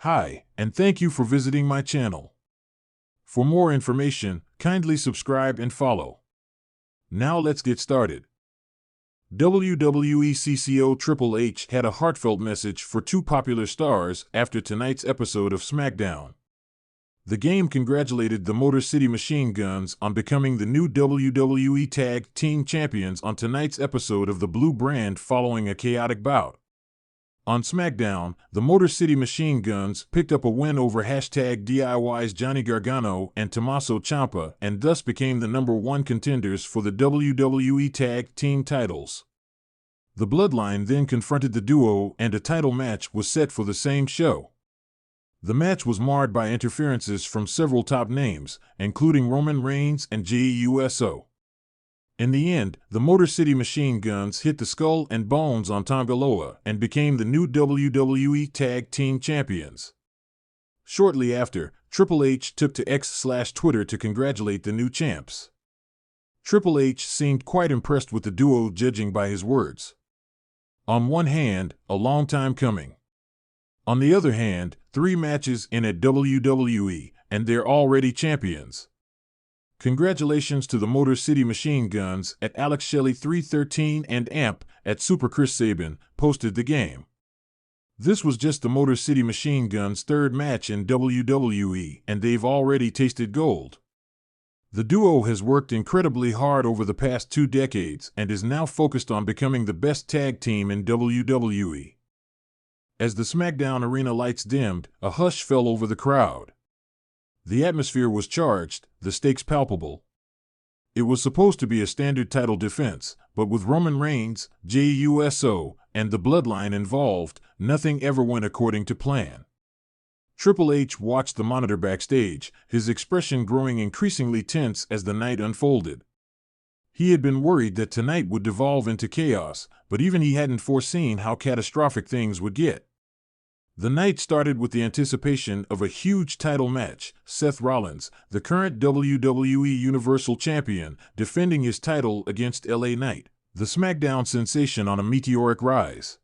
Hi, and thank you for visiting my channel. For more information, kindly subscribe and follow. Now let's get started. WWE CCO Triple H had a heartfelt message for two popular stars after tonight's episode of SmackDown. The game congratulated the Motor City Machine Guns on becoming the new WWE Tag Team Champions on tonight's episode of the Blue Brand following a chaotic bout. On SmackDown, the Motor City Machine Guns picked up a win over #DIY's Johnny Gargano and Tommaso Ciampa and thus became the #1 contenders for the WWE Tag Team titles. The Bloodline then confronted the duo and a title match was set for the same show. The match was marred by interferences from several top names, including Roman Reigns and Jey Uso. In the end, the Motor City Machine Guns hit the skull and bones on Tanga Loa and became the new WWE Tag Team Champions. Shortly after, Triple H took to X/Twitter to congratulate the new champs. Triple H seemed quite impressed with the duo, judging by his words. On one hand, a long time coming. On the other hand, 3 matches in at WWE, and they're already champions. Congratulations to the Motor City Machine Guns at Alex Shelley 313 and AMP at Super Chris Sabin posted the game. This was just the Motor City Machine Guns' 3rd match in WWE, and they've already tasted gold. The duo has worked incredibly hard over the past 2 decades and is now focused on becoming the best tag team in WWE. As the SmackDown arena lights dimmed, a hush fell over the crowd. The atmosphere was charged, the stakes palpable. It was supposed to be a standard title defense, but with Roman Reigns, Jey Uso, and the Bloodline involved, nothing ever went according to plan. Triple H watched the monitor backstage, his expression growing increasingly tense as the night unfolded. He had been worried that tonight would devolve into chaos, but even he hadn't foreseen how catastrophic things would get. The night started with the anticipation of a huge title match, Seth Rollins, the current WWE Universal Champion, defending his title against LA Knight, the SmackDown sensation on a meteoric rise.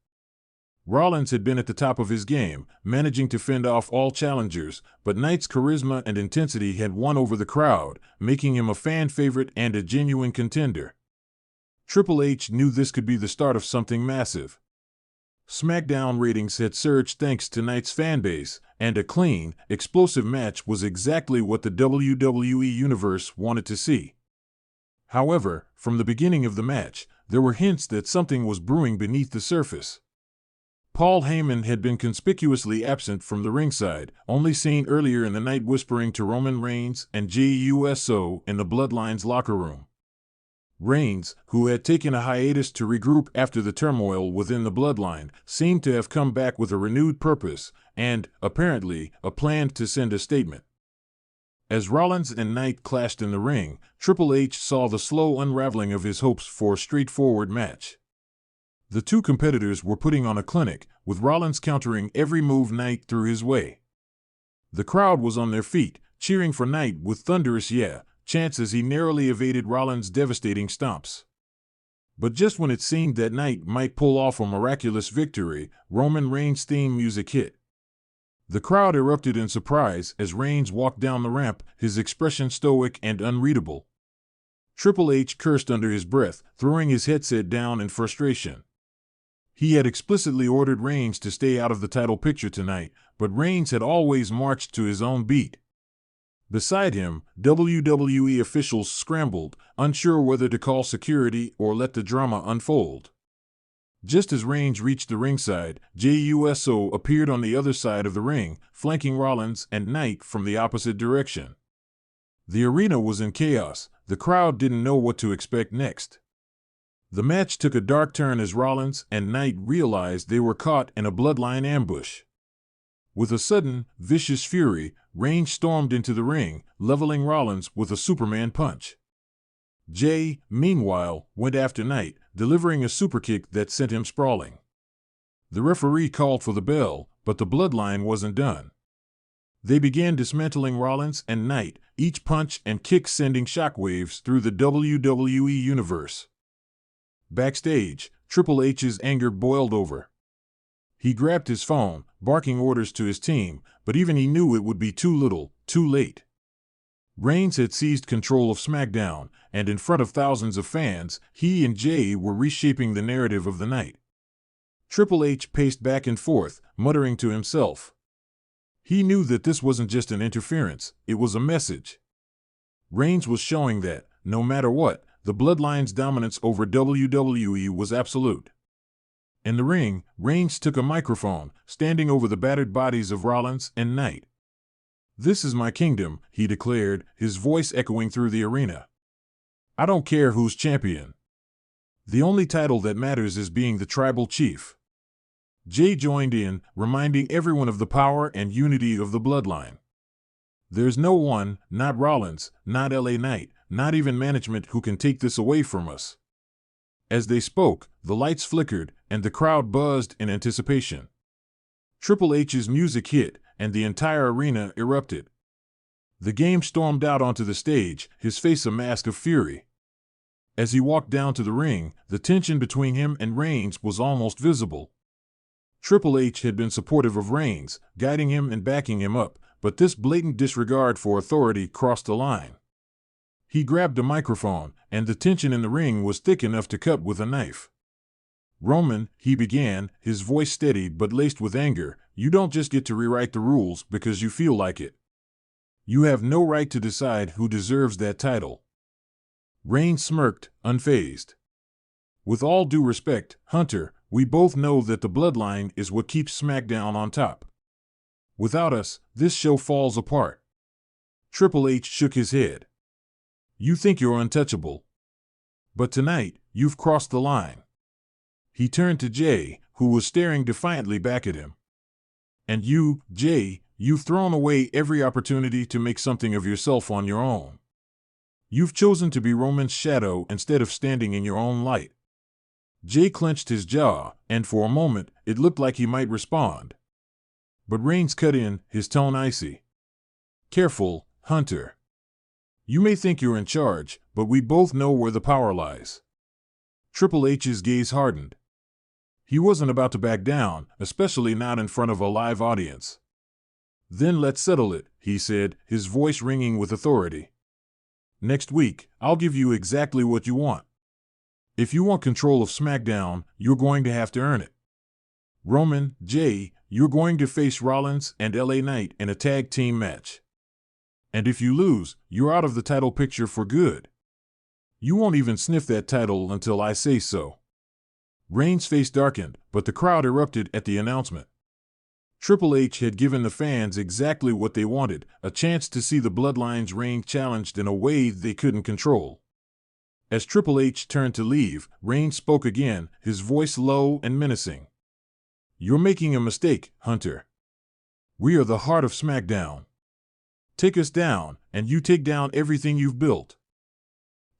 Rollins had been at the top of his game, managing to fend off all challengers, but Knight's charisma and intensity had won over the crowd, making him a fan favorite and a genuine contender. Triple H knew this could be the start of something massive. SmackDown ratings had surged thanks to Knight's fanbase, and a clean, explosive match was exactly what the WWE Universe wanted to see. However, from the beginning of the match, there were hints that something was brewing beneath the surface. Paul Heyman had been conspicuously absent from the ringside, only seen earlier in the night whispering to Roman Reigns and Jey Uso in the Bloodline's locker room. Reigns, who had taken a hiatus to regroup after the turmoil within the Bloodline, seemed to have come back with a renewed purpose and, apparently, a plan to send a statement. As Rollins and Knight clashed in the ring, Triple H saw the slow unraveling of his hopes for a straightforward match. The two competitors were putting on a clinic, with Rollins countering every move Knight threw his way. The crowd was on their feet, cheering for Knight with thunderous chants as he narrowly evaded Rollins' devastating stomps. But just when it seemed that Knight might pull off a miraculous victory, Roman Reigns' theme music hit. The crowd erupted in surprise as Reigns walked down the ramp, his expression stoic and unreadable. Triple H cursed under his breath, throwing his headset down in frustration. He had explicitly ordered Reigns to stay out of the title picture tonight, but Reigns had always marched to his own beat. Beside him, WWE officials scrambled, unsure whether to call security or let the drama unfold. Just as Reigns reached the ringside, Jey Uso appeared on the other side of the ring, flanking Rollins and Knight from the opposite direction. The arena was in chaos. The crowd didn't know what to expect next. The match took a dark turn as Rollins and Knight realized they were caught in a Bloodline ambush. With a sudden, vicious fury, Reigns stormed into the ring, leveling Rollins with a Superman punch. Jey, meanwhile, went after Knight, delivering a superkick that sent him sprawling. The referee called for the bell, but the Bloodline wasn't done. They began dismantling Rollins and Knight, each punch and kick sending shockwaves through the WWE Universe. Backstage, Triple H's anger boiled over. He grabbed his phone, barking orders to his team, but even he knew it would be too little, too late. Reigns had seized control of SmackDown, and in front of thousands of fans, he and Jay were reshaping the narrative of the night. Triple H paced back and forth, muttering to himself. He knew that this wasn't just an interference, it was a message. Reigns was showing that, no matter what, the Bloodline's dominance over WWE was absolute. In the ring, Reigns took a microphone, standing over the battered bodies of Rollins and Knight. "This is my kingdom," he declared, his voice echoing through the arena. "I don't care who's champion. The only title that matters is being the tribal chief." Jay joined in, reminding everyone of the power and unity of the Bloodline. "There's no one, not Rollins, not LA Knight, not even management who can take this away from us." As they spoke, the lights flickered, and the crowd buzzed in anticipation. Triple H's music hit, and the entire arena erupted. The Game stormed out onto the stage, his face a mask of fury. As he walked down to the ring, the tension between him and Reigns was almost visible. Triple H had been supportive of Reigns, guiding him and backing him up, but this blatant disregard for authority crossed a line. He grabbed a microphone, and the tension in the ring was thick enough to cut with a knife. "Roman," he began, his voice steady but laced with anger, "you don't just get to rewrite the rules because you feel like it. You have no right to decide who deserves that title." Reigns smirked, unfazed. "With all due respect, Hunter, we both know that the Bloodline is what keeps SmackDown on top. Without us, this show falls apart." Triple H shook his head. "You think you're untouchable. But tonight, you've crossed the line." He turned to Jay, who was staring defiantly back at him. "And you, Jay, you've thrown away every opportunity to make something of yourself on your own. You've chosen to be Roman's shadow instead of standing in your own light." Jay clenched his jaw, and for a moment, it looked like he might respond. But Reigns cut in, his tone icy. "Careful, Hunter. You may think you're in charge, but we both know where the power lies." Triple H's gaze hardened. He wasn't about to back down, especially not in front of a live audience. "Then let's settle it," he said, his voice ringing with authority. "Next week, I'll give you exactly what you want. If you want control of SmackDown, you're going to have to earn it. Roman, Jay, you're going to face Rollins and LA Knight in a tag team match. And if you lose, you're out of the title picture for good. You won't even sniff that title until I say so." Reigns' face darkened, but the crowd erupted at the announcement. Triple H had given the fans exactly what they wanted, a chance to see the Bloodline's reign challenged in a way they couldn't control. As Triple H turned to leave, Reigns spoke again, his voice low and menacing. "You're making a mistake, Hunter. We are the heart of SmackDown. Take us down, and you take down everything you've built."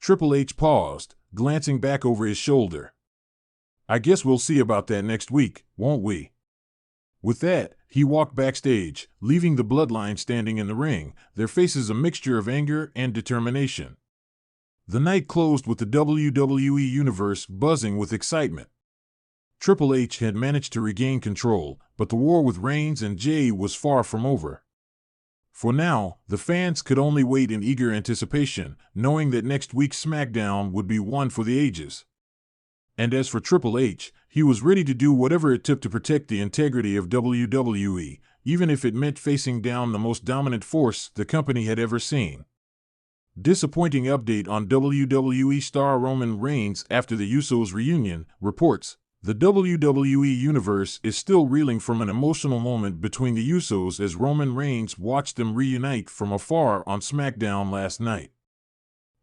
Triple H paused, glancing back over his shoulder. "I guess we'll see about that next week, won't we?" With that, he walked backstage, leaving the Bloodline standing in the ring, their faces a mixture of anger and determination. The night closed with the WWE Universe buzzing with excitement. Triple H had managed to regain control, but the war with Reigns and Jay was far from over. For now, the fans could only wait in eager anticipation, knowing that next week's SmackDown would be one for the ages. And as for Triple H, he was ready to do whatever it took to protect the integrity of WWE, even if it meant facing down the most dominant force the company had ever seen. Disappointing update on WWE star Roman Reigns after the Usos reunion, reports. The WWE Universe is still reeling from an emotional moment between the Usos as Roman Reigns watched them reunite from afar on SmackDown last night.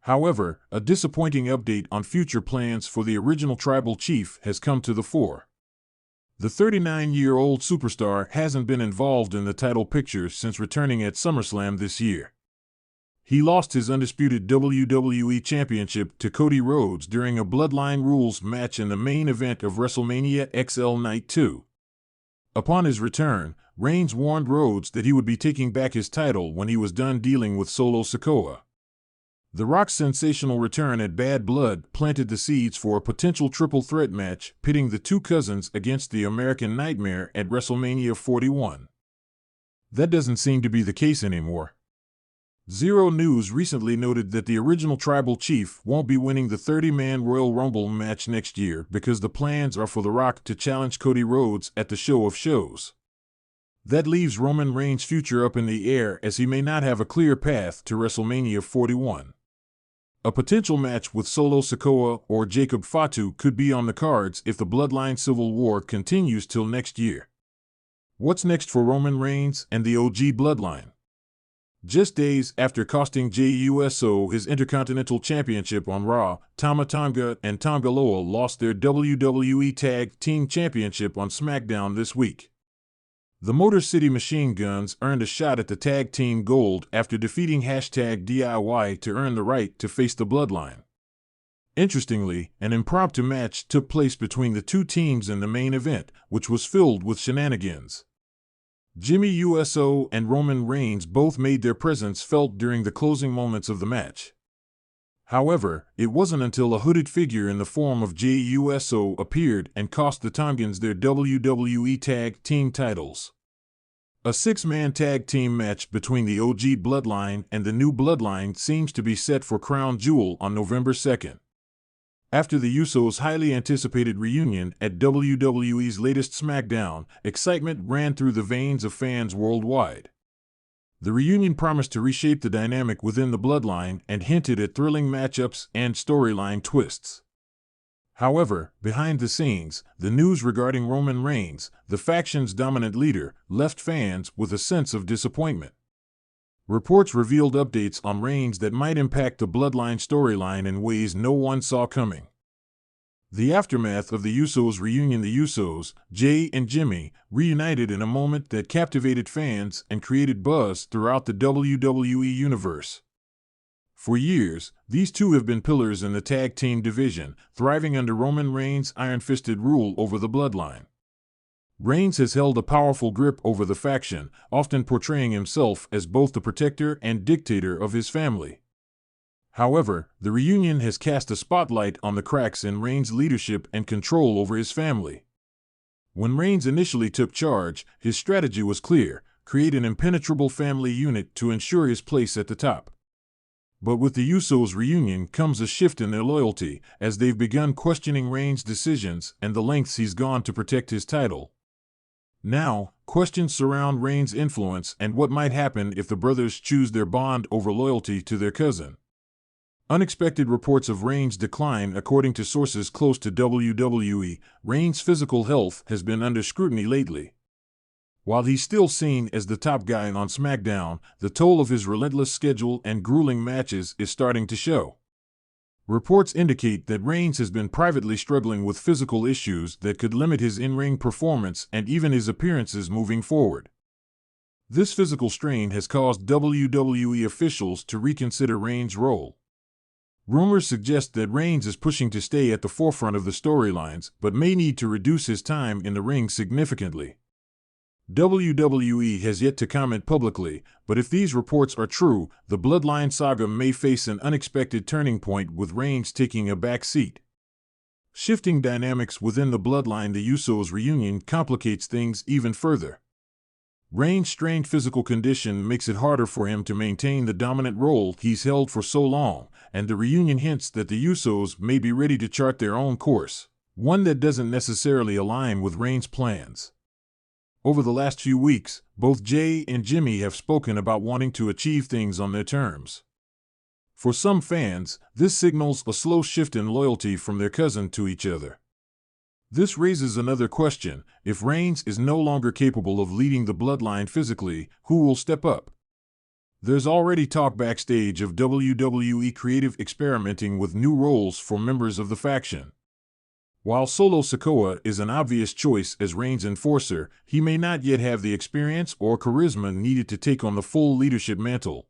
However, a disappointing update on future plans for the original tribal chief has come to the fore. The 39-year-old superstar hasn't been involved in the title picture since returning at SummerSlam this year. He lost his undisputed WWE Championship to Cody Rhodes during a Bloodline Rules match in the main event of WrestleMania XL Night 2. Upon his return, Reigns warned Rhodes that he would be taking back his title when he was done dealing with Solo Sikoa. The Rock's sensational return at Bad Blood planted the seeds for a potential triple threat match pitting the two cousins against the American Nightmare at WrestleMania 41. That doesn't seem to be the case anymore. Zero News recently noted that the original Tribal Chief won't be winning the 30-man Royal Rumble match next year because the plans are for The Rock to challenge Cody Rhodes at the Show of Shows. That leaves Roman Reigns' future up in the air as he may not have a clear path to WrestleMania 41. A potential match with Solo Sikoa or Jacob Fatu could be on the cards if the Bloodline Civil War continues till next year. What's next for Roman Reigns and the OG Bloodline? Just days after costing Jey Uso his Intercontinental Championship on Raw, Tama Tonga and Tonga Loa lost their WWE Tag Team Championship on SmackDown this week. The Motor City Machine Guns earned a shot at the Tag Team Gold after defeating #DIY to earn the right to face the Bloodline. Interestingly, an impromptu match took place between the two teams in the main event, which was filled with shenanigans. Jimmy Uso and Roman Reigns both made their presence felt during the closing moments of the match. However, it wasn't until a hooded figure in the form of Jey Uso appeared and cost the Tongans their WWE Tag Team titles. A 6-man tag team match between the OG Bloodline and the new Bloodline seems to be set for Crown Jewel on November 2nd. After the Usos' highly anticipated reunion at WWE's latest SmackDown, excitement ran through the veins of fans worldwide. The reunion promised to reshape the dynamic within the Bloodline and hinted at thrilling matchups and storyline twists. However, behind the scenes, the news regarding Roman Reigns, the faction's dominant leader, left fans with a sense of disappointment. Reports revealed updates on Reigns that might impact the Bloodline storyline in ways no one saw coming. The aftermath of the Usos' reunion, the Usos, Jey and Jimmy, reunited in a moment that captivated fans and created buzz throughout the WWE universe. For years, these two have been pillars in the tag team division, thriving under Roman Reigns' iron-fisted rule over the Bloodline. Reigns has held a powerful grip over the faction, often portraying himself as both the protector and dictator of his family. However, the reunion has cast a spotlight on the cracks in Reigns' leadership and control over his family. When Reigns initially took charge, his strategy was clear: create an impenetrable family unit to ensure his place at the top. But with the Usos' reunion comes a shift in their loyalty, as they've begun questioning Reigns' decisions and the lengths he's gone to protect his title. Now, questions surround Reigns' influence and what might happen if the brothers choose their bond over loyalty to their cousin. Unexpected reports of Reigns' decline. According to sources close to WWE, Reigns' physical health has been under scrutiny lately. While he's still seen as the top guy on SmackDown, the toll of his relentless schedule and grueling matches is starting to show. Reports indicate that Reigns has been privately struggling with physical issues that could limit his in-ring performance and even his appearances moving forward. This physical strain has caused WWE officials to reconsider Reigns' role. Rumors suggest that Reigns is pushing to stay at the forefront of the storylines, but may need to reduce his time in the ring significantly. WWE has yet to comment publicly, but if these reports are true, the Bloodline saga may face an unexpected turning point with Reigns taking a back seat. Shifting dynamics within the Bloodline, the Usos' reunion complicates things even further. Reigns' strained physical condition makes it harder for him to maintain the dominant role he's held for so long, and the reunion hints that the Usos may be ready to chart their own course, one that doesn't necessarily align with Reigns' plans. Over the last few weeks, both Jey and Jimmy have spoken about wanting to achieve things on their terms. For some fans, this signals a slow shift in loyalty from their cousin to each other. This raises another question: if Reigns is no longer capable of leading the Bloodline physically, who will step up? There's already talk backstage of WWE creative experimenting with new roles for members of the faction. While Solo Sikoa is an obvious choice as Reigns' enforcer, he may not yet have the experience or charisma needed to take on the full leadership mantle.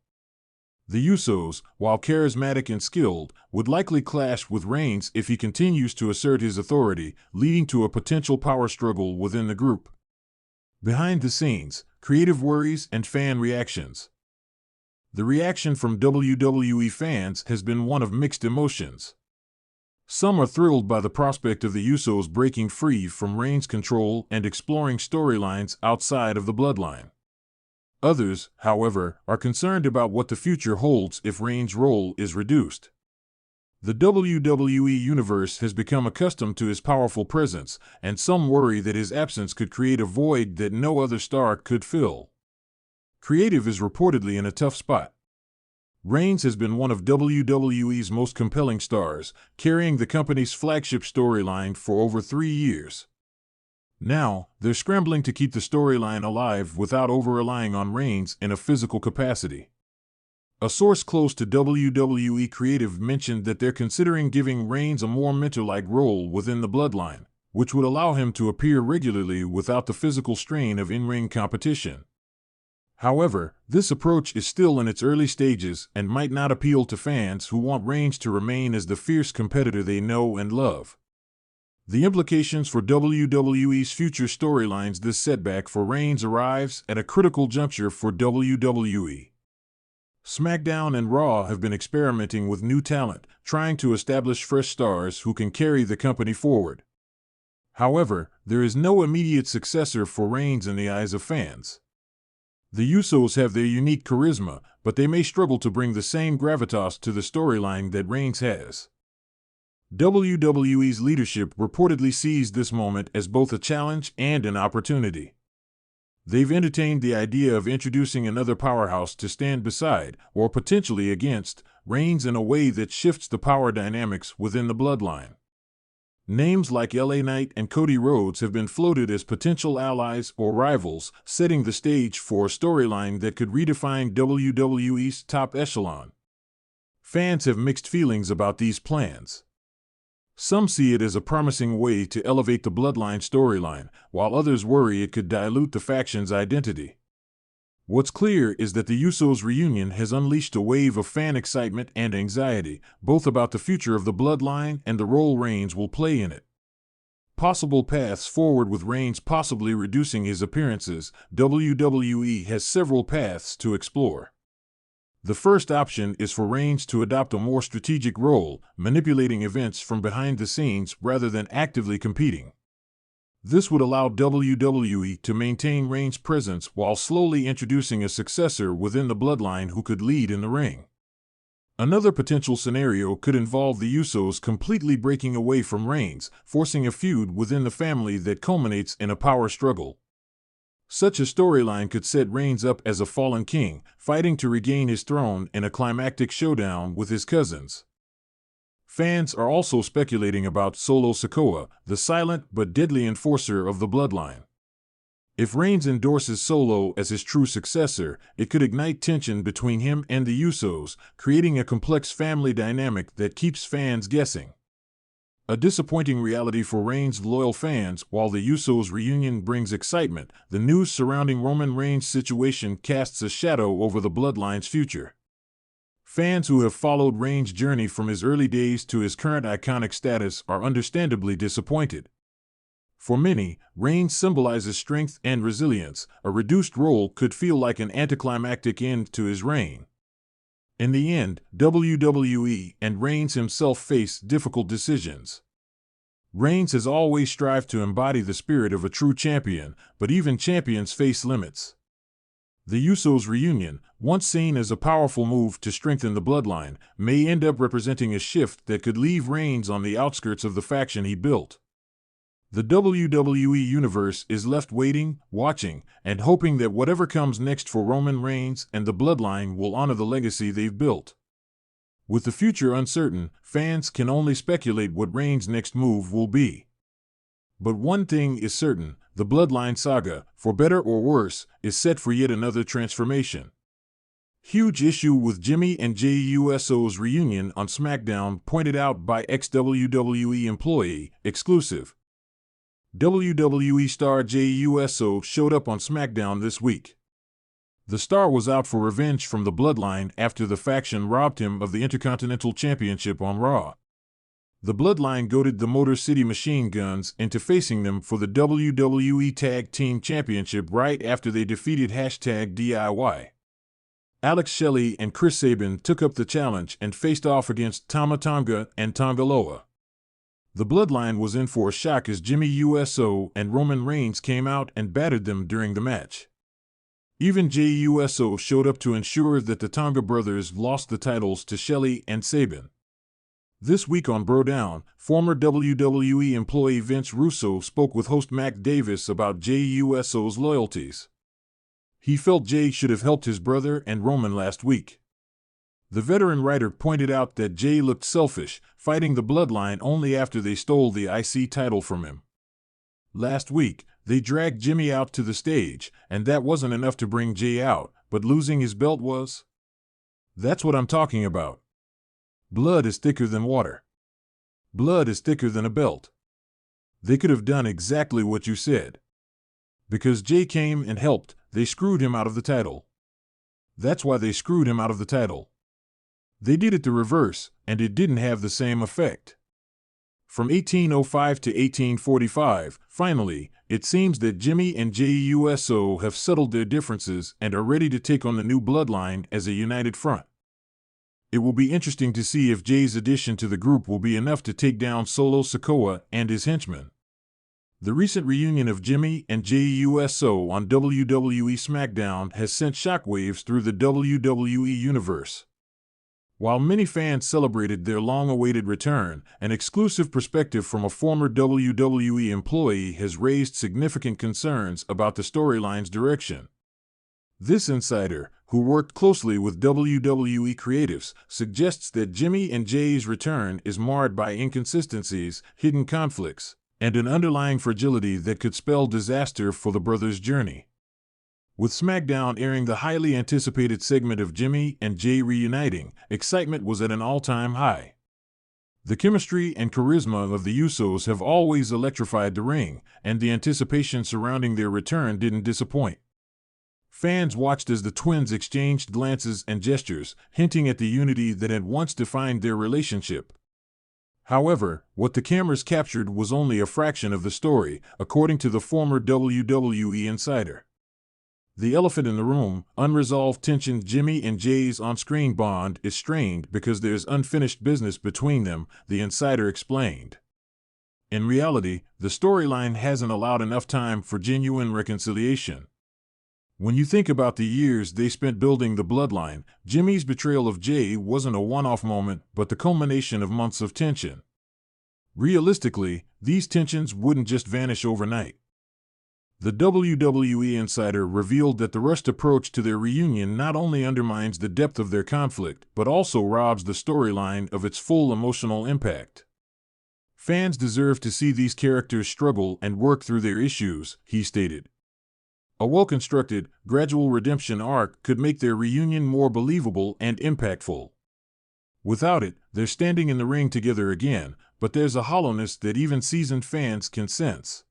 The Usos, while charismatic and skilled, would likely clash with Reigns if he continues to assert his authority, leading to a potential power struggle within the group. Behind the scenes, creative worries and fan reactions. The reaction from WWE fans has been one of mixed emotions. Some are thrilled by the prospect of the Usos breaking free from Reigns' control and exploring storylines outside of the bloodline. Others, however, are concerned about what the future holds if Reigns' role is reduced. The WWE Universe has become accustomed to his powerful presence, and some worry that his absence could create a void that no other star could fill. Creative is reportedly in a tough spot. Reigns has been one of WWE's most compelling stars, carrying the company's flagship storyline for over 3 years. Now, they're scrambling to keep the storyline alive without over-relying on Reigns in a physical capacity. A source close to WWE Creative mentioned that they're considering giving Reigns a more mentor-like role within the bloodline, which would allow him to appear regularly without the physical strain of in-ring competition. However, this approach is still in its early stages and might not appeal to fans who want Reigns to remain as the fierce competitor they know and love. The implications for WWE's future storylines. This setback for Reigns arrives at a critical juncture for WWE. SmackDown and Raw have been experimenting with new talent, trying to establish fresh stars who can carry the company forward. However, there is no immediate successor for Reigns in the eyes of fans. The Usos have their unique charisma, but they may struggle to bring the same gravitas to the storyline that Reigns has. WWE's leadership reportedly sees this moment as both a challenge and an opportunity. They've entertained the idea of introducing another powerhouse to stand beside, or potentially against, Reigns in a way that shifts the power dynamics within the bloodline. Names like LA Knight and Cody Rhodes have been floated as potential allies or rivals, setting the stage for a storyline that could redefine WWE's top echelon. Fans have mixed feelings about these plans. Some see it as a promising way to elevate the bloodline storyline, while others worry it could dilute the faction's identity. What's clear is that the Usos' reunion has unleashed a wave of fan excitement and anxiety, both about the future of the bloodline and the role Reigns will play in it. Possible paths forward. With Reigns possibly reducing his appearances, WWE has several paths to explore. The first option is for Reigns to adopt a more strategic role, manipulating events from behind the scenes rather than actively competing. This would allow WWE to maintain Reigns' presence while slowly introducing a successor within the bloodline who could lead in the ring. Another potential scenario could involve the Usos completely breaking away from Reigns, forcing a feud within the family that culminates in a power struggle. Such a storyline could set Reigns up as a fallen king, fighting to regain his throne in a climactic showdown with his cousins. Fans are also speculating about Solo Sikoa, the silent but deadly enforcer of the bloodline. If Reigns endorses Solo as his true successor, it could ignite tension between him and the Usos, creating a complex family dynamic that keeps fans guessing. A disappointing reality for Reigns' loyal fans. While the Usos' reunion brings excitement, the news surrounding Roman Reigns' situation casts a shadow over the bloodline's future. Fans who have followed Reigns' journey from his early days to his current iconic status are understandably disappointed. For many, Reigns symbolizes strength and resilience. A reduced role could feel like an anticlimactic end to his reign. In the end, WWE and Reigns himself face difficult decisions. Reigns has always strived to embody the spirit of a true champion, but even champions face limits. The Usos' reunion, once seen as a powerful move to strengthen the bloodline, may end up representing a shift that could leave Reigns on the outskirts of the faction he built. The WWE Universe is left waiting, watching, and hoping that whatever comes next for Roman Reigns and the bloodline will honor the legacy they've built. With the future uncertain, fans can only speculate what Reigns' next move will be. But one thing is certain, the bloodline saga, for better or worse, is set for yet another transformation. Huge issue with Jimmy and Jey Uso's reunion on SmackDown pointed out by ex-WWE employee, exclusive. WWE star Jey Uso showed up on SmackDown this week. The star was out for revenge from the bloodline after the faction robbed him of the Intercontinental Championship on Raw. The bloodline goaded the Motor City Machine Guns into facing them for the WWE Tag Team Championship right after they defeated #DIY. Alex Shelley and Chris Sabin took up the challenge and faced off against Tama Tonga and Tongaloa. The Bloodline was in for a shock as Jimmy USO and Roman Reigns came out and battered them during the match. Even Jey Uso showed up to ensure that the Tonga brothers lost the titles to Shelley and Sabin. This week on Bro Down, former WWE employee Vince Russo spoke with host Mac Davis about Jey Uso's loyalties. He felt Jey should have helped his brother and Roman last week. The veteran writer pointed out that Jey looked selfish, fighting the Bloodline only after they stole the IC title from him. Last week, they dragged Jimmy out to the stage, and that wasn't enough to bring Jey out, but losing his belt was? That's what I'm talking about. Blood is thicker than water. Blood is thicker than a belt. They could have done exactly what you said. Because Jey came and helped, they screwed him out of the title. That's why they screwed him out of the title. They did it the reverse, and it didn't have the same effect. From 1805 to 1845, finally, it seems that Jimmy and Jey Uso have settled their differences and are ready to take on the new Bloodline as a united front. It will be interesting to see if Jey's addition to the group will be enough to take down Solo Sikoa and his henchmen. The recent reunion of Jimmy and Jey Uso on WWE SmackDown has sent shockwaves through the WWE universe. While many fans celebrated their long-awaited return, an exclusive perspective from a former WWE employee has raised significant concerns about the storyline's direction. This insider, who worked closely with WWE creatives, suggests that Jimmy and Jey's return is marred by inconsistencies, hidden conflicts, and an underlying fragility that could spell disaster for the brothers' journey. With SmackDown airing the highly anticipated segment of Jimmy and Jey reuniting, excitement was at an all-time high. The chemistry and charisma of the Usos have always electrified the ring, and the anticipation surrounding their return didn't disappoint. Fans watched as the twins exchanged glances and gestures, hinting at the unity that had once defined their relationship. However, what the cameras captured was only a fraction of the story, according to the former WWE insider. The elephant in the room, unresolved tension. Jimmy and Jey's on-screen bond is strained because there's unfinished business between them, the insider explained. In reality, the storyline hasn't allowed enough time for genuine reconciliation. When you think about the years they spent building the Bloodline, Jimmy's betrayal of Jey wasn't a one-off moment, but the culmination of months of tension. Realistically, these tensions wouldn't just vanish overnight. The WWE insider revealed that the rushed approach to their reunion not only undermines the depth of their conflict, but also robs the storyline of its full emotional impact. Fans deserve to see these characters struggle and work through their issues, he stated. A well-constructed, gradual redemption arc could make their reunion more believable and impactful. Without it, they're standing in the ring together again, but there's a hollowness that even seasoned fans can sense.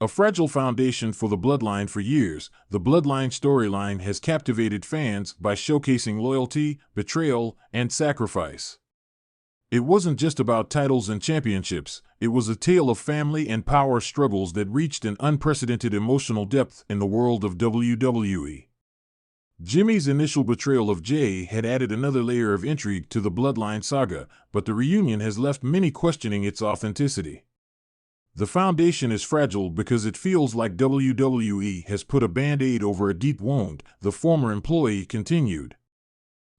A fragile foundation for the Bloodline. For years, the Bloodline storyline has captivated fans by showcasing loyalty, betrayal, and sacrifice. It wasn't just about titles and championships, it was a tale of family and power struggles that reached an unprecedented emotional depth in the world of WWE. Jimmy's initial betrayal of Jey had added another layer of intrigue to the Bloodline saga, but the reunion has left many questioning its authenticity. The foundation is fragile because it feels like WWE has put a band-aid over a deep wound, the former employee continued.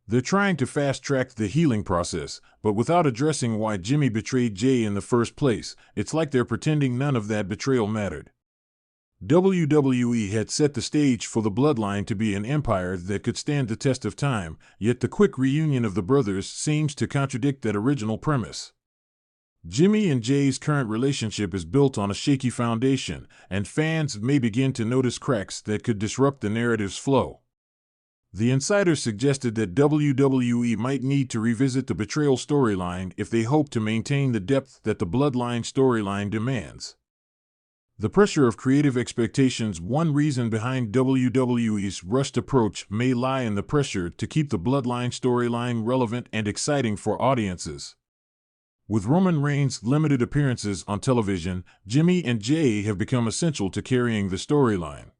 They're trying to fast-track the healing process, but without addressing why Jimmy betrayed Jey in the first place, it's like they're pretending none of that betrayal mattered. WWE had set the stage for the Bloodline to be an empire that could stand the test of time, yet the quick reunion of the brothers seems to contradict that original premise. Jimmy and Jey's current relationship is built on a shaky foundation, and fans may begin to notice cracks that could disrupt the narrative's flow. The insider suggested that WWE might need to revisit the betrayal storyline if they hope to maintain the depth that the Bloodline storyline demands. The pressure of creative expectations. One reason behind WWE's rushed approach may lie in the pressure to keep the Bloodline storyline relevant and exciting for audiences. With Roman Reigns' limited appearances on television, Jimmy and Jey have become essential to carrying the storyline.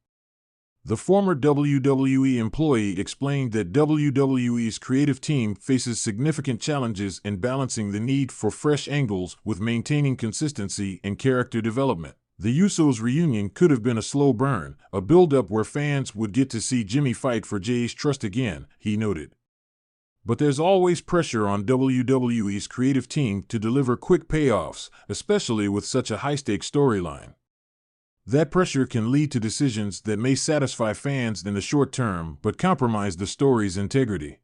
The former WWE employee explained that WWE's creative team faces significant challenges in balancing the need for fresh angles with maintaining consistency in character development. The Usos' reunion could have been a slow burn, a build-up where fans would get to see Jimmy fight for Jay's trust again, he noted. But there's always pressure on WWE's creative team to deliver quick payoffs, especially with such a high-stakes storyline. That pressure can lead to decisions that may satisfy fans in the short term but compromise the story's integrity.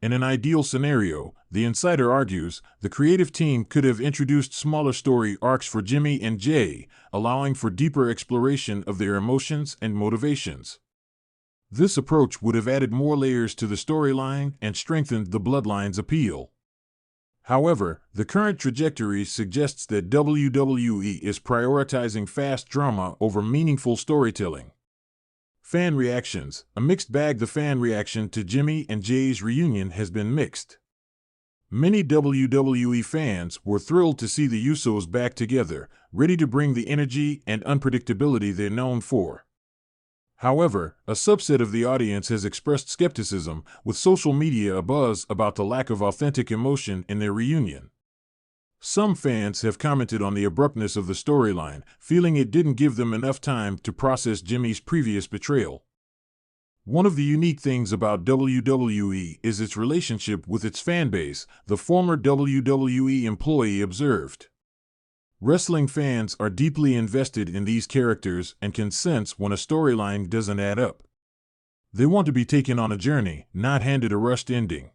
In an ideal scenario, the insider argues, the creative team could have introduced smaller story arcs for Jimmy and Jay, allowing for deeper exploration of their emotions and motivations. This approach would have added more layers to the storyline and strengthened the Bloodline's appeal. However, the current trajectory suggests that WWE is prioritizing fast drama over meaningful storytelling. Fan reactions. A mixed bag. The fan reaction to Jimmy and Jay's reunion has been mixed. Many WWE fans were thrilled to see the Usos back together, ready to bring the energy and unpredictability they're known for. However, a subset of the audience has expressed skepticism, with social media abuzz about the lack of authentic emotion in their reunion. Some fans have commented on the abruptness of the storyline, feeling it didn't give them enough time to process Jimmy's previous betrayal. One of the unique things about WWE is its relationship with its fanbase, the former WWE employee observed. Wrestling fans are deeply invested in these characters and can sense when a storyline doesn't add up. They want to be taken on a journey, not handed a rushed ending.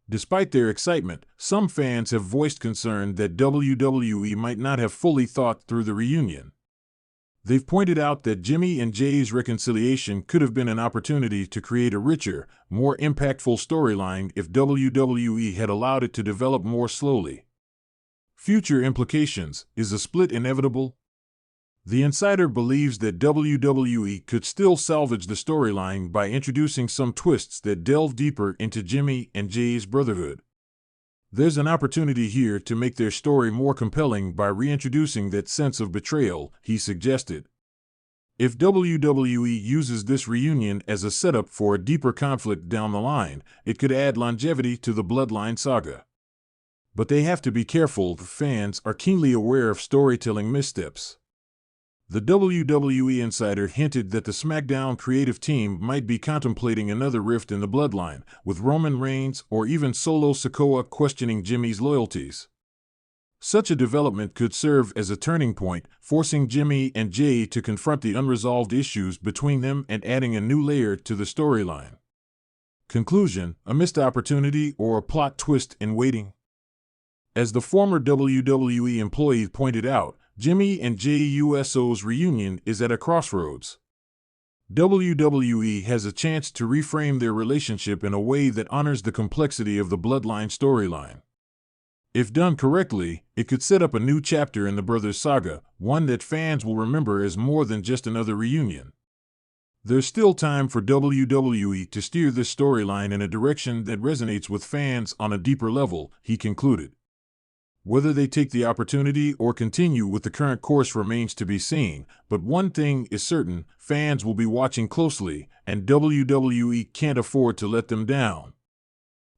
Despite their excitement, some fans have voiced concern that WWE might not have fully thought through the reunion. They've pointed out that Jimmy and Jay's reconciliation could have been an opportunity to create a richer, more impactful storyline if WWE had allowed it to develop more slowly. Future implications. Is a split inevitable? The insider believes that WWE could still salvage the storyline by introducing some twists that delve deeper into Jimmy and Jay's brotherhood. There's an opportunity here to make their story more compelling by reintroducing that sense of betrayal, he suggested. If WWE uses this reunion as a setup for a deeper conflict down the line, it could add longevity to the Bloodline saga. But they have to be careful. Fans are keenly aware of storytelling missteps. The WWE insider hinted that the SmackDown creative team might be contemplating another rift in the Bloodline, with Roman Reigns or even Solo Sikoa questioning Jimmy's loyalties. Such a development could serve as a turning point, forcing Jimmy and Jay to confront the unresolved issues between them and adding a new layer to the storyline. Conclusion: a missed opportunity or a plot twist in waiting? As the former WWE employee pointed out, Jimmy and Jay Uso's reunion is at a crossroads. WWE has a chance to reframe their relationship in a way that honors the complexity of the Bloodline storyline. If done correctly, it could set up a new chapter in the brothers' saga, one that fans will remember as more than just another reunion. There's still time for WWE to steer this storyline in a direction that resonates with fans on a deeper level, he concluded. Whether they take the opportunity or continue with the current course remains to be seen, but one thing is certain: fans will be watching closely, and WWE can't afford to let them down.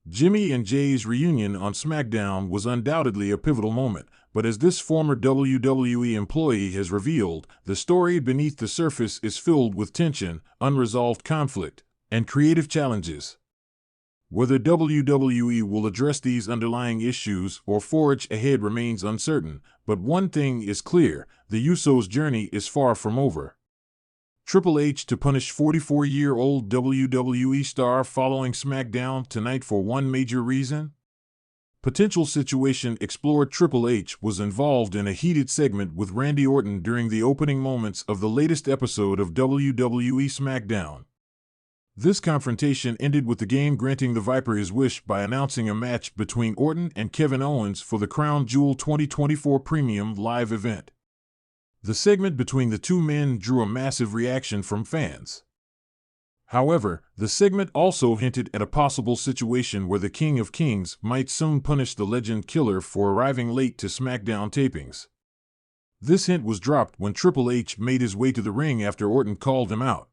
Jimmy and Jay's reunion on SmackDown was undoubtedly a pivotal moment, but as this former WWE employee has revealed, the story beneath the surface is filled with tension, unresolved conflict, and creative challenges. Whether WWE will address these underlying issues or forge ahead remains uncertain, but one thing is clear: the Usos' journey is far from over. Triple H to punish 44-year-old WWE star following SmackDown tonight for one major reason? Potential situation explored. Triple H was involved in a heated segment with Randy Orton during the opening moments of the latest episode of WWE SmackDown. This confrontation ended with the game granting the Viper his wish by announcing a match between Orton and Kevin Owens for the Crown Jewel 2024 Premium Live event. The segment between the two men drew a massive reaction from fans. However, the segment also hinted at a possible situation where the King of Kings might soon punish the Legend Killer for arriving late to SmackDown tapings. This hint was dropped when Triple H made his way to the ring after Orton called him out.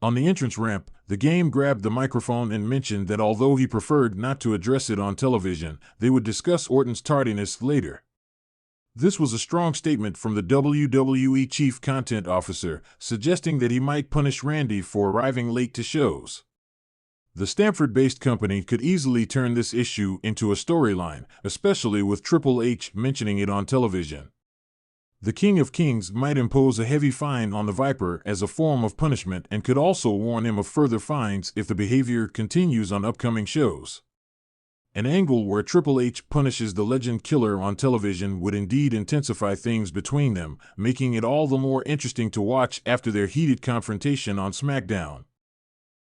On the entrance ramp, the Game grabbed the microphone and mentioned that although he preferred not to address it on television, they would discuss Orton's tardiness later. This was a strong statement from the WWE Chief Content Officer, suggesting that he might punish Randy for arriving late to shows. The Stamford-based company could easily turn this issue into a storyline, especially with Triple H mentioning it on television. The King of Kings might impose a heavy fine on the Viper as a form of punishment and could also warn him of further fines if the behavior continues on upcoming shows. An angle where Triple H punishes the Legend Killer on television would indeed intensify things between them, making it all the more interesting to watch after their heated confrontation on SmackDown.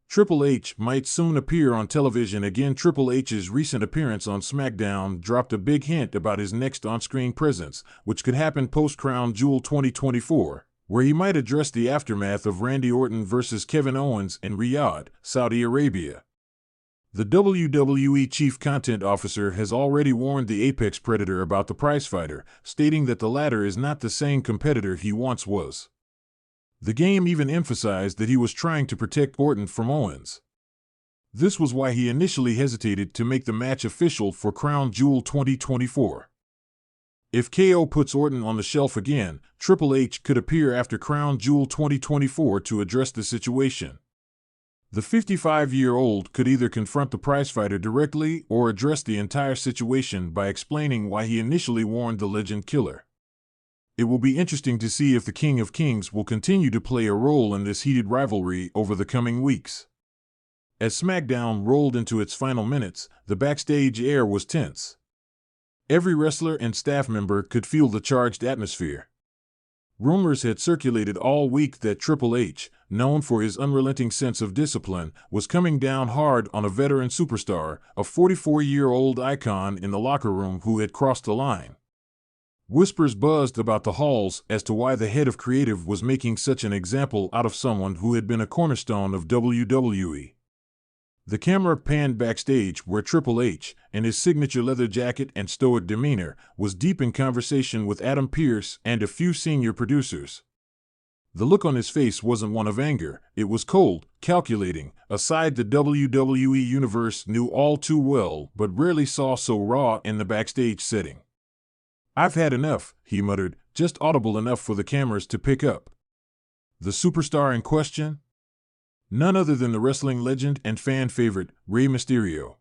Triple H might soon appear on television again. Triple H's recent appearance on SmackDown dropped a big hint about his next on-screen presence, which could happen post-Crown Jewel 2024, where he might address the aftermath of Randy Orton versus Kevin Owens in Riyadh, Saudi Arabia. The WWE Chief Content Officer has already warned the Apex Predator about the prizefighter, stating that the latter is not the same competitor he once was. The Game even emphasized that he was trying to protect Orton from Owens. This was why he initially hesitated to make the match official for Crown Jewel 2024. If KO puts Orton on the shelf again, Triple H could appear after Crown Jewel 2024 to address the situation. The 55-year-old could either confront the prizefighter directly or address the entire situation by explaining why he initially warned the Legend Killer. It will be interesting to see if the King of Kings will continue to play a role in this heated rivalry over the coming weeks. As SmackDown rolled into its final minutes, the backstage air was tense. Every wrestler and staff member could feel the charged atmosphere. Rumors had circulated all week that Triple H, known for his unrelenting sense of discipline, was coming down hard on a veteran superstar, a 44-year-old icon in the locker room who had crossed the line. Whispers buzzed about the halls as to why the head of creative was making such an example out of someone who had been a cornerstone of WWE. The camera panned backstage where Triple H, in his signature leather jacket and stoic demeanor, was deep in conversation with Adam Pearce and a few senior producers. The look on his face wasn't one of anger, it was cold, calculating, a side the WWE Universe knew all too well but rarely saw so raw in the backstage setting. "I've had enough," he muttered, just audible enough for the cameras to pick up. The superstar in question? None other than the wrestling legend and fan favorite, Rey Mysterio.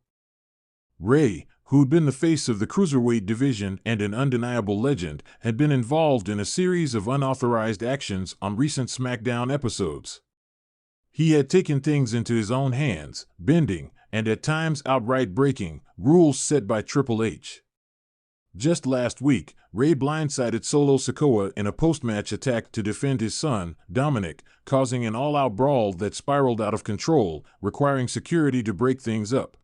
Rey, who'd been the face of the cruiserweight division and an undeniable legend, had been involved in a series of unauthorized actions on recent SmackDown episodes. He had taken things into his own hands, bending, and at times outright breaking, rules set by Triple H. Just last week, Rey blindsided Solo Sikoa in a post-match attack to defend his son, Dominic, causing an all-out brawl that spiraled out of control, requiring security to break things up.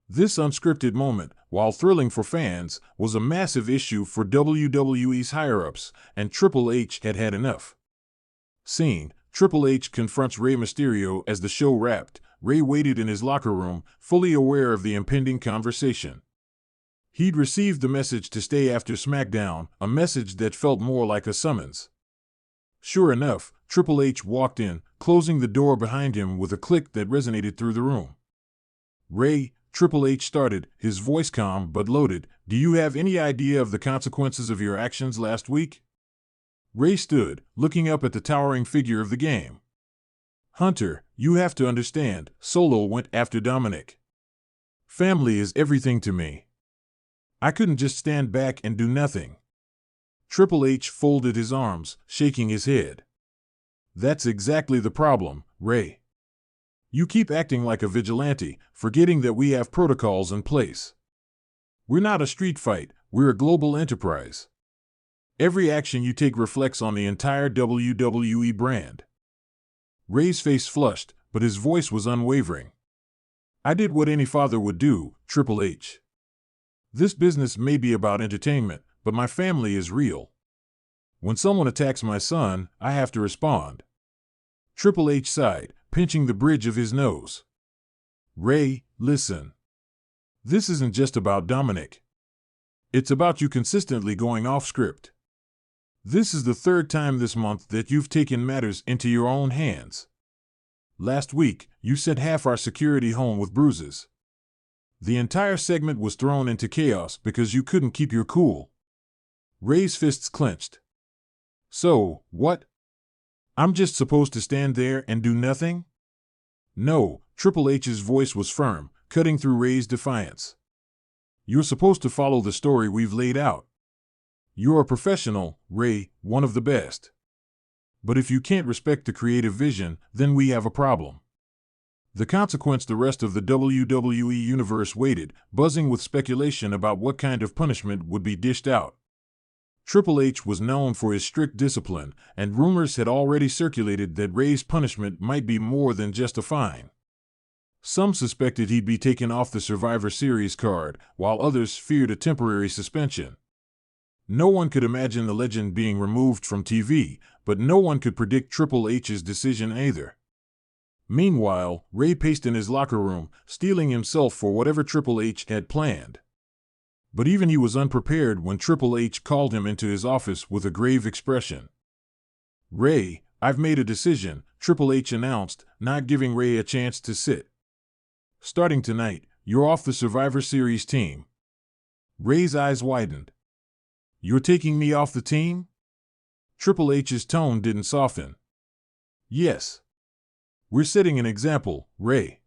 This unscripted moment, while thrilling for fans, was a massive issue for WWE's higher-ups, and Triple H had had enough. Scene: Triple H confronts Rey Mysterio as the show wrapped. Rey waited in his locker room, fully aware of the impending conversation. He'd received the message to stay after SmackDown, a message that felt more like a summons. Sure enough, Triple H walked in, closing the door behind him with a click that resonated through the room. "Rey," Triple H started, his voice calm but loaded, "do you have any idea of the consequences of your actions last week?" Rey stood, looking up at the towering figure of the Game. "Hunter, you have to understand, Solo went after Dominic. Family is everything to me. I couldn't just stand back and do nothing." Triple H folded his arms, shaking his head. "That's exactly the problem, Rey. You keep acting like a vigilante, forgetting that we have protocols in place. We're not a street fight, we're a global enterprise. Every action you take reflects on the entire WWE brand." Rey's face flushed, but his voice was unwavering. "I did what any father would do, Triple H. This business may be about entertainment, but my family is real. When someone attacks my son, I have to respond." Triple H sighed, pinching the bridge of his nose. "Rey, listen. This isn't just about Dominic. It's about you consistently going off script. This is the third time this month that you've taken matters into your own hands. last week, you sent half our security home with bruises. The entire segment was thrown into chaos because you couldn't keep your cool. Ray's fists clenched. So, what? I'm just supposed to stand there and do nothing? No, Triple H's voice was firm, cutting through Ray's defiance. You're supposed to follow the story we've laid out. You're a professional, Ray, one of the best. But if you can't respect the creative vision, then we have a problem. The consequence: the rest of the WWE universe waited, buzzing with speculation about what kind of punishment would be dished out. Triple H was known for his strict discipline, and rumors had already circulated that Ray's punishment might be more than just a fine. Some suspected he'd be taken off the Survivor Series card, while others feared a temporary suspension. No one could imagine the legend being removed from TV, but no one could predict Triple H's decision either. Meanwhile, Ray paced in his locker room, steeling himself for whatever Triple H had planned. But even he was unprepared when Triple H called him into his office with a grave expression. "Ray, I've made a decision," Triple H announced, not giving Ray a chance to sit. "Starting tonight, you're off the Survivor Series team." Ray's eyes widened. "You're taking me off the team?" Triple H's tone didn't soften. "Yes. We're setting an example, Ray.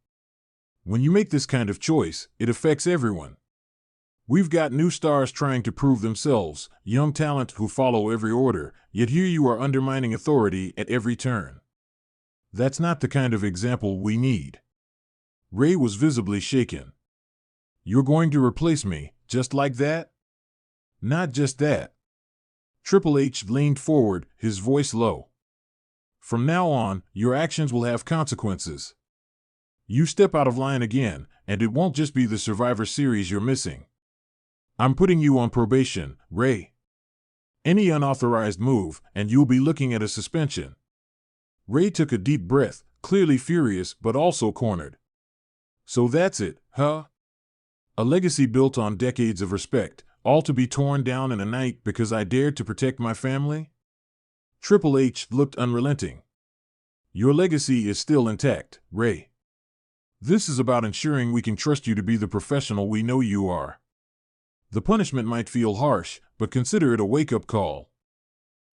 When you make this kind of choice, it affects everyone. We've got new stars trying to prove themselves, young talent who follow every order, yet here you are undermining authority at every turn. That's not the kind of example we need." Ray was visibly shaken. "You're going to replace me, just like that?" "Not just that." Triple H leaned forward, his voice low. "From now on, your actions will have consequences. You step out of line again, and it won't just be the Survivor Series you're missing. I'm putting you on probation, Ray. Any unauthorized move, and you'll be looking at a suspension." Ray took a deep breath, clearly furious but also cornered. "So that's it, huh? A legacy built on decades of respect, all to be torn down in a night because I dared to protect my family?" Triple H looked unrelenting. "Your legacy is still intact, Ray. This is about ensuring we can trust you to be the professional we know you are. The punishment might feel harsh, but consider it a wake-up call.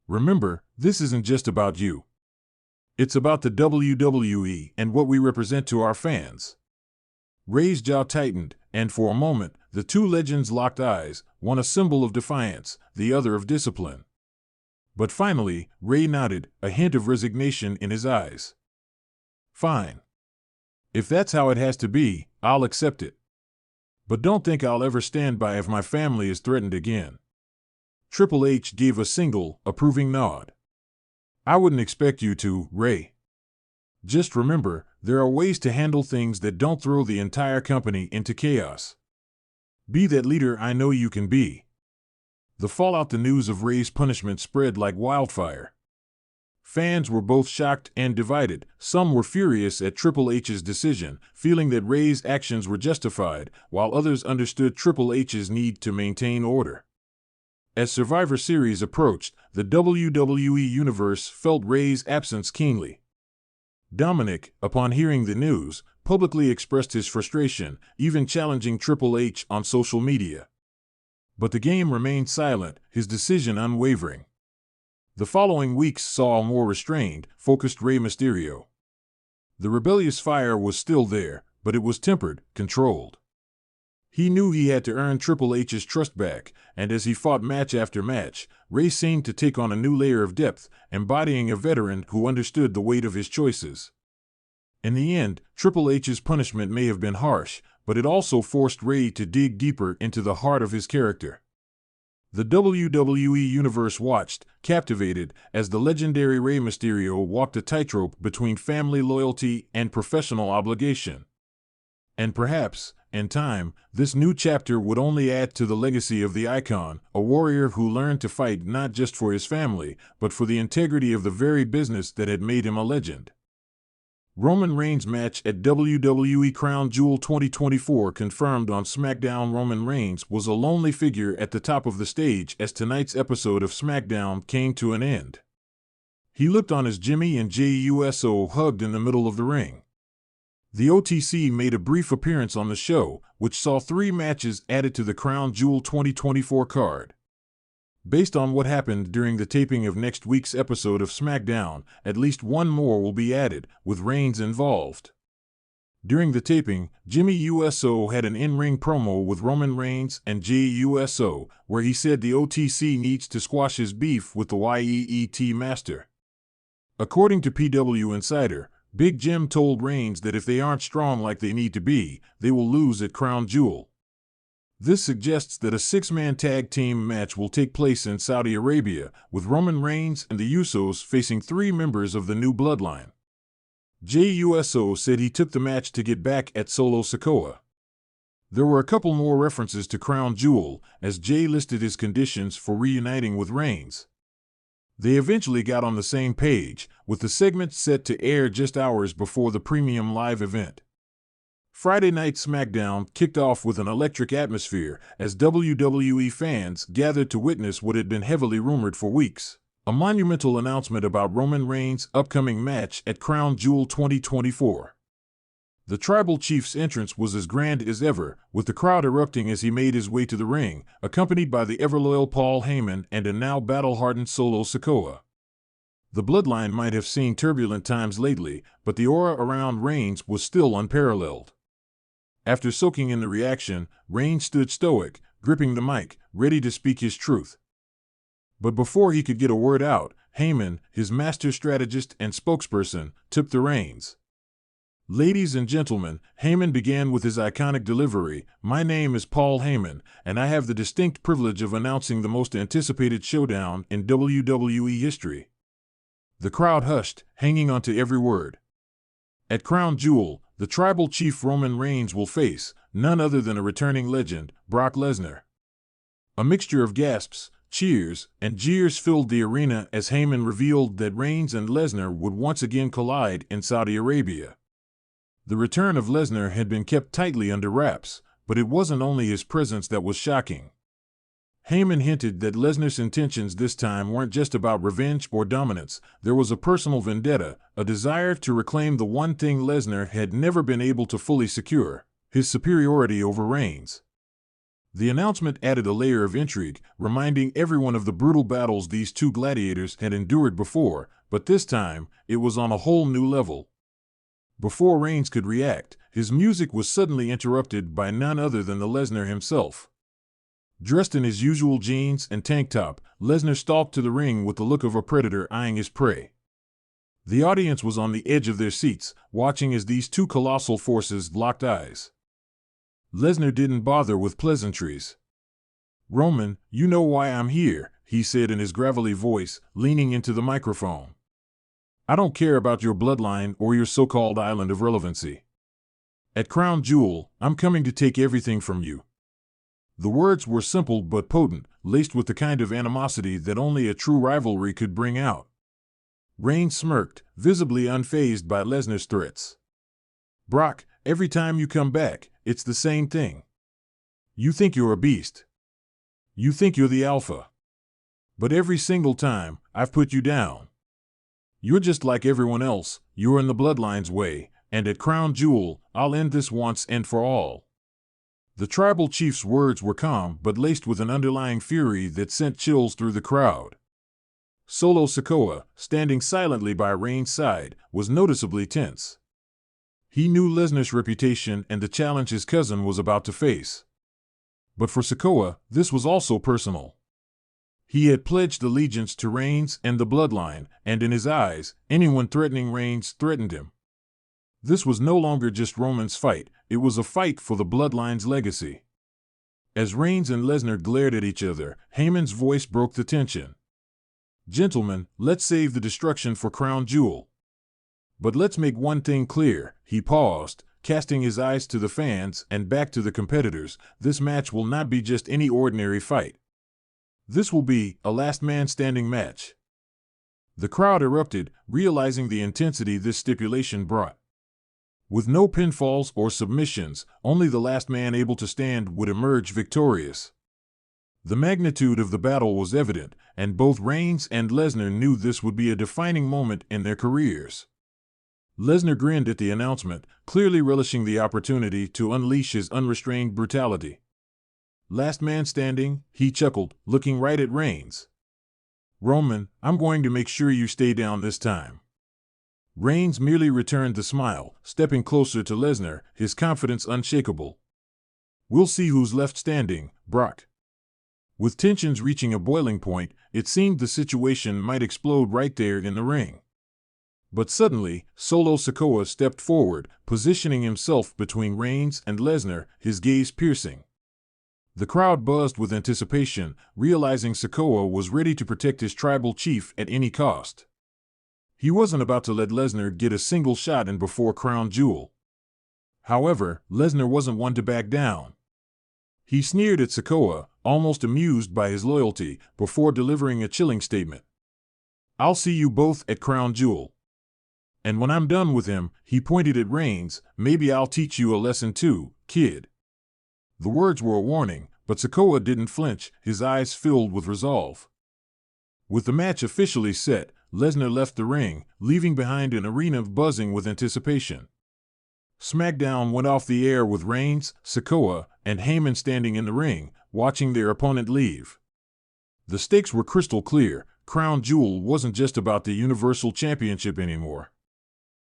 Remember, this isn't just about you. It's about the WWE and what we represent to our fans." Ray's jaw tightened, and for a moment, the two legends locked eyes, one a symbol of defiance, the other of discipline. But finally, Ray nodded, a hint of resignation in his eyes. "Fine. If that's how it has to be, I'll accept it. But don't think I'll ever stand by if my family is threatened again." Triple H gave a single, approving nod. "I wouldn't expect you to, Ray. Just remember, there are ways to handle things that don't throw the entire company into chaos. Be that leader I know you can be." The fallout: the news of Ray's punishment spread like wildfire. Fans were both shocked and divided. Some were furious at Triple H's decision, feeling that Ray's actions were justified, while others understood Triple H's need to maintain order. As Survivor Series approached, the WWE Universe felt Ray's absence keenly. Dominic, upon hearing the news, publicly expressed his frustration, even challenging Triple H on social media. But the game remained silent, his decision unwavering. The following weeks saw a more restrained, focused Rey Mysterio. The rebellious fire was still there, but it was tempered, controlled. He knew he had to earn Triple H's trust back, and as he fought match after match, Rey seemed to take on a new layer of depth, embodying a veteran who understood the weight of his choices. In the end, Triple H's punishment may have been harsh, but it also forced Rey to dig deeper into the heart of his character. The WWE Universe watched, captivated, as the legendary Rey Mysterio walked a tightrope between family loyalty and professional obligation. And perhaps, in time, this new chapter would only add to the legacy of the icon, a warrior who learned to fight not just for his family, but for the integrity of the very business that had made him a legend. Roman Reigns' match at WWE Crown Jewel 2024 confirmed on SmackDown. Roman Reigns was a lonely figure at the top of the stage as tonight's episode of SmackDown came to an end. He looked on as Jimmy and JUSO hugged in the middle of the ring. The OTC made a brief appearance on the show, which saw 3 matches added to the Crown Jewel 2024 card. Based on what happened during the taping of next week's episode of SmackDown, at least 1 more will be added, with Reigns involved. During the taping, Jimmy USO had an in-ring promo with Roman Reigns and JUSO, where he said the OTC needs to squash his beef with the YEET Master. According to PW Insider, Big Jim told Reigns that if they aren't strong like they need to be, they will lose at Crown Jewel. This suggests that a 6-man tag team match will take place in Saudi Arabia, with Roman Reigns and the Usos facing 3 members of the new bloodline. JUSO said he took the match to get back at Solo Sikoa. There were a couple more references to Crown Jewel, as Jay listed his conditions for reuniting with Reigns. They eventually got on the same page, with the segment set to air just hours before the premium live event. Friday Night SmackDown kicked off with an electric atmosphere as WWE fans gathered to witness what had been heavily rumored for weeks: a monumental announcement about Roman Reigns' upcoming match at Crown Jewel 2024. The Tribal Chief's entrance was as grand as ever, with the crowd erupting as he made his way to the ring, accompanied by the ever-loyal Paul Heyman and a now battle-hardened Solo Sikoa. The bloodline might have seen turbulent times lately, but the aura around Reigns was still unparalleled. After soaking in the reaction, Reigns stood stoic, gripping the mic, ready to speak his truth. But before he could get a word out, Heyman, his master strategist and spokesperson, took the reins. Ladies and gentlemen, Heyman began with his iconic delivery, "My name is Paul Heyman, and I have the distinct privilege of announcing the most anticipated showdown in WWE history." The crowd hushed, hanging on to every word. At Crown Jewel, the Tribal Chief Roman Reigns will face none other than a returning legend, Brock Lesnar. A mixture of gasps, cheers, and jeers filled the arena as Heyman revealed that Reigns and Lesnar would once again collide in Saudi Arabia. The return of Lesnar had been kept tightly under wraps, but it wasn't only his presence that was shocking. Heyman hinted that Lesnar's intentions this time weren't just about revenge or dominance. There was a personal vendetta, a desire to reclaim the one thing Lesnar had never been able to fully secure: his superiority over Reigns. The announcement added a layer of intrigue, reminding everyone of the brutal battles these two gladiators had endured before, but this time, it was on a whole new level. Before Reigns could react, his music was suddenly interrupted by none other than the Lesnar himself. Dressed in his usual jeans and tank top, Lesnar stalked to the ring with the look of a predator eyeing his prey. The audience was on the edge of their seats, watching as these two colossal forces locked eyes. Lesnar didn't bother with pleasantries. "Roman, you know why I'm here," he said in his gravelly voice, leaning into the microphone. "I don't care about your bloodline or your so-called island of relevancy. At Crown Jewel, I'm coming to take everything from you." The words were simple but potent, laced with the kind of animosity that only a true rivalry could bring out. Reigns smirked, visibly unfazed by Lesnar's threats. "Brock, every time you come back, it's the same thing. You think you're a beast. You think you're the alpha. But every single time, I've put you down. You're just like everyone else, you're in the bloodline's way, and at Crown Jewel, I'll end this once and for all." The Tribal Chief's words were calm but laced with an underlying fury that sent chills through the crowd. Solo Sikoa, standing silently by Reigns' side, was noticeably tense. He knew Lesnar's reputation and the challenge his cousin was about to face. But for Sikoa, this was also personal. He had pledged allegiance to Reigns and the bloodline, and in his eyes, anyone threatening Reigns threatened him. This was no longer just Roman's fight, it was a fight for the bloodline's legacy. As Reigns and Lesnar glared at each other, Heyman's voice broke the tension. "Gentlemen, let's save the destruction for Crown Jewel. But let's make one thing clear," he paused, casting his eyes to the fans and back to the competitors. "This match will not be just any ordinary fight. This will be a last man standing match." The crowd erupted, realizing the intensity this stipulation brought. With no pinfalls or submissions, only the last man able to stand would emerge victorious. The magnitude of the battle was evident, and both Reigns and Lesnar knew this would be a defining moment in their careers. Lesnar grinned at the announcement, clearly relishing the opportunity to unleash his unrestrained brutality. "Last man standing," he chuckled, looking right at Reigns. "Roman, I'm going to make sure you stay down this time." Reigns merely returned the smile, stepping closer to Lesnar, his confidence unshakable. "We'll see who's left standing, Brock." With tensions reaching a boiling point, it seemed the situation might explode right there in the ring. But suddenly, Solo Sikoa stepped forward, positioning himself between Reigns and Lesnar, his gaze piercing. The crowd buzzed with anticipation, realizing Sikoa was ready to protect his tribal chief at any cost. He wasn't about to let Lesnar get a single shot in before Crown Jewel. However, Lesnar wasn't one to back down. He sneered at Sikoa, almost amused by his loyalty, before delivering a chilling statement. "I'll see you both at Crown Jewel. And when I'm done with him," he pointed at Reigns, "maybe I'll teach you a lesson too, kid." The words were a warning, but Sikoa didn't flinch, his eyes filled with resolve. With the match officially set, Lesnar left the ring, leaving behind an arena buzzing with anticipation. SmackDown went off the air with Reigns, Sikoa, and Heyman standing in the ring, watching their opponent leave. The stakes were crystal clear. Crown Jewel wasn't just about the Universal Championship anymore.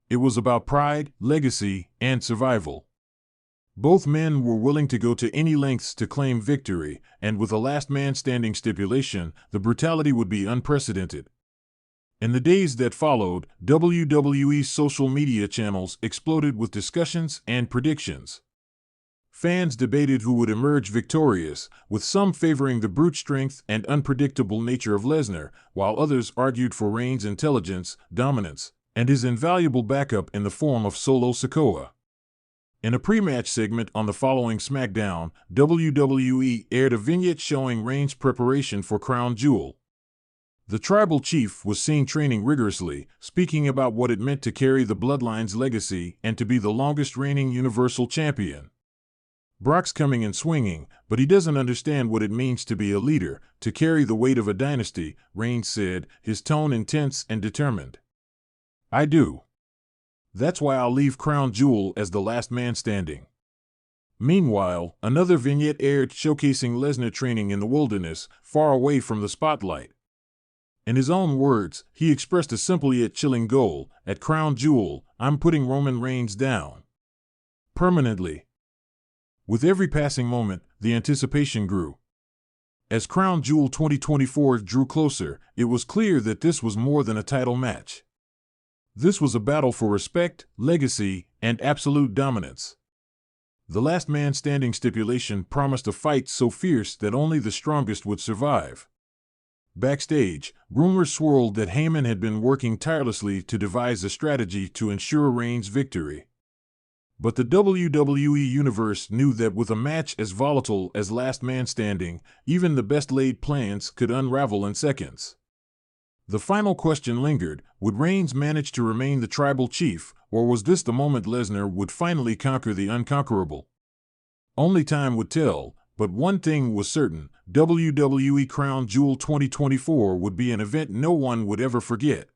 It was about pride, legacy, and survival. Both men were willing to go to any lengths to claim victory, and with a last man standing stipulation, the brutality would be unprecedented. In the days that followed, WWE's social media channels exploded with discussions and predictions. Fans debated who would emerge victorious, with some favoring the brute strength and unpredictable nature of Lesnar, while others argued for Reigns' intelligence, dominance, and his invaluable backup in the form of Solo Sikoa. In a pre-match segment on the following SmackDown, WWE aired a vignette showing Reigns' preparation for Crown Jewel. The tribal chief was seen training rigorously, speaking about what it meant to carry the bloodline's legacy and to be the longest reigning Universal Champion. "Brock's coming and swinging, but he doesn't understand what it means to be a leader, to carry the weight of a dynasty," Reigns said, his tone intense and determined. "I do. That's why I'll leave Crown Jewel as the last man standing." Meanwhile, another vignette aired showcasing Lesnar training in the wilderness, far away from the spotlight. In his own words, he expressed a simple yet chilling goal: "At Crown Jewel, I'm putting Roman Reigns down. Permanently." With every passing moment, the anticipation grew. As Crown Jewel 2024 drew closer, it was clear that this was more than a title match. This was a battle for respect, legacy, and absolute dominance. The last man standing stipulation promised a fight so fierce that only the strongest would survive. Backstage, rumors swirled that Heyman had been working tirelessly to devise a strategy to ensure Reigns' victory. But the WWE Universe knew that with a match as volatile as Last Man Standing, even the best-laid plans could unravel in seconds. The final question lingered: would Reigns manage to remain the tribal chief, or was this the moment Lesnar would finally conquer the unconquerable? Only time would tell, but one thing was certain: WWE Crown Jewel 2024 would be an event no one would ever forget.